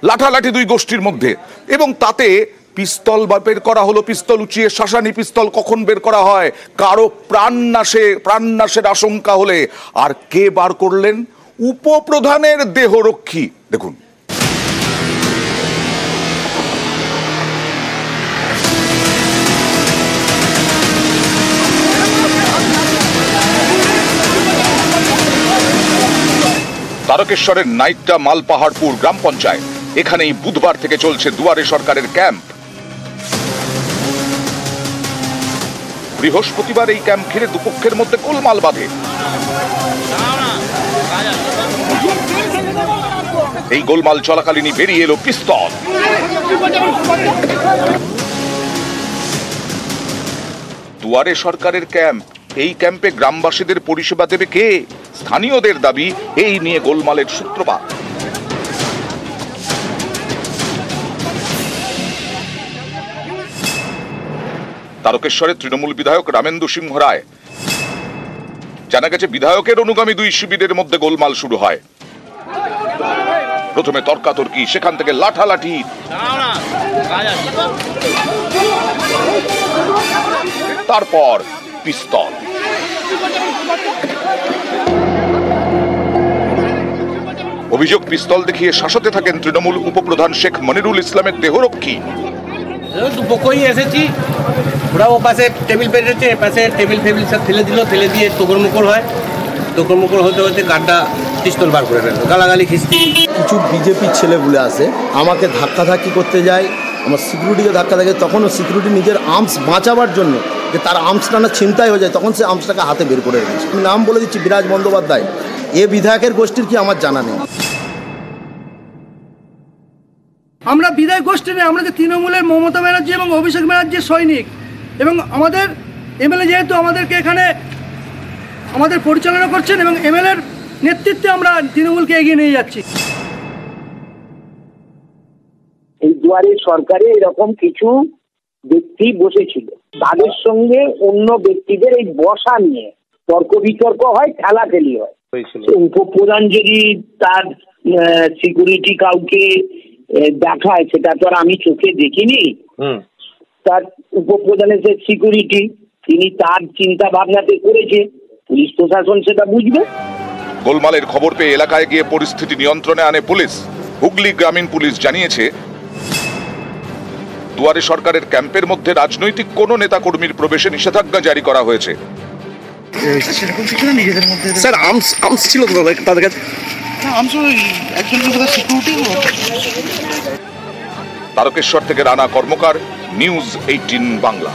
লাঠালাঠি দুই গোষ্ঠীর মধ্যে, এবং তাতে পিস্তল বের করা হলো, পিস্তল উঁচিয়ে শাসানি পিস্তল কখন বের করা হয় কারো প্রাণনাশের আশঙ্কা হলে। আর কে বার করলেন? উপপ্রধানের দেহরক্ষী। দেখুন, তারকেশ্বরের নাইট্টা মালপাহাড়পুর গ্রাম পঞ্চায়েত, এখানেই বুধবার থেকে চলছে দুয়ারে সরকারের ক্যাম্প। বৃহস্পতিবার এই ক্যাম্প ঘিরে দুপক্ষের মধ্যে গোলমাল বাঁধে। এই গোলমাল চলাকালীনই বেরিয়ে এলো পিস্তল। দুয়ারে সরকারের ক্যাম্প, এই ক্যাম্পে গ্রামবাসীদের পরিষেবা দেবে কে? স্থানীয়দের দাবি এই নিয়ে গোলমালের সূত্রপাত। তারকেশ্বরের তৃণমূল বিধায়ক রামেন্দু সিংহ রায়, জানা গেছে বিধায়কের অনুগামী দুই শিবিরের মধ্যে গোলমাল শুরু হয়। প্রথমে তর্কাতর্কি, সেখান থেকে লাঠালাঠি, তারপর পিস্তল। অভিযোগ, পিস্তল দেখিয়ে শাসাতে থাকেন তৃণমূল উপপ্রধান শেখ মনিরুল ইসলামের দেহরক্ষী। দুপক্ষই এসেছি, ওরা ও পাশে টেবিল পেরেছে, পাশে টেবিল ফেবিল সব ফেলে দিল, ফেলে দিয়ে তোকরমুকর হয়। তোকরমুকর হতে হতে গানটা পিস্তল বার করে ফেললো, গালাগালি খিস্তি। কিছু বিজেপির ছেলেগুলো আসে, আমাকে ধাক্কাধাক্কি করতে যায়, আমার সিকিউরিটিকে ধাক্কা থাকে। তখনও সিকিউরিটি নিজের আর্মস বাঁচাবার জন্য, যে তার আর্মসটা না ছিনতাই হয়ে যায়, তখন সে আর্মসটাকে হাতে বের করে রেখেছে। আমি নাম বলে দিচ্ছি, বিরাজ বন্দ্যোপাধ্যায়। এ বিধায়কের গোষ্ঠীর কি আমার জানা নেই। আমরা বিধায়ক গোষ্ঠী নেই, আমরা যে তৃণমূলের মমতা ব্যানার্জি এবং অভিষেক ব্যানার্জির সৈনিক, এবং আমাদের এমএলএ যেহেতু আমাদেরকে এখানে আমাদের পরিচালনা করছেন, এবং এমএলএর নেতৃত্বে আমরা তৃণমূলকে এগিয়ে নিয়ে যাচ্ছি। এই দুয়ারে সরকারে এরকম কিছু ব্যক্তি বসেছিল, তাদের সঙ্গে অন্য ব্যক্তিদের এই বসা নিয়ে তর্ক বিতর্ক হয়, ঠেলাঠেলি হয়। উপপ্রধান যদি তার সিকিউরিটি কাউকে দেখায়, সেটা তো আর আমি চোখে দেখিনি। তার উপপ্রধানের যে সিকিউরিটি, তিনি তার চিন্তা ভাবনাতে করেছে, পুলিশ প্রশাসন সেটা বুঝবে। গোলমালের খবর পেয়ে এলাকায় গিয়ে পরিস্থিতি নিয়ন্ত্রণে আনে পুলিশ। হুগলি গ্রামীণ পুলিশ জানিয়েছে, দুয়ারে সরকারের ক্যাম্পের মধ্যে রাজনৈতিক কোনো নেতাকর্মীর প্রবেশে নিষেধাজ্ঞা জারি করা হয়েছে। স্যার আর্মস ছিল তো তাদের কাছে? তারকেশ্বর থেকে রানা কর্মকার, নিউজ 18 বাংলা।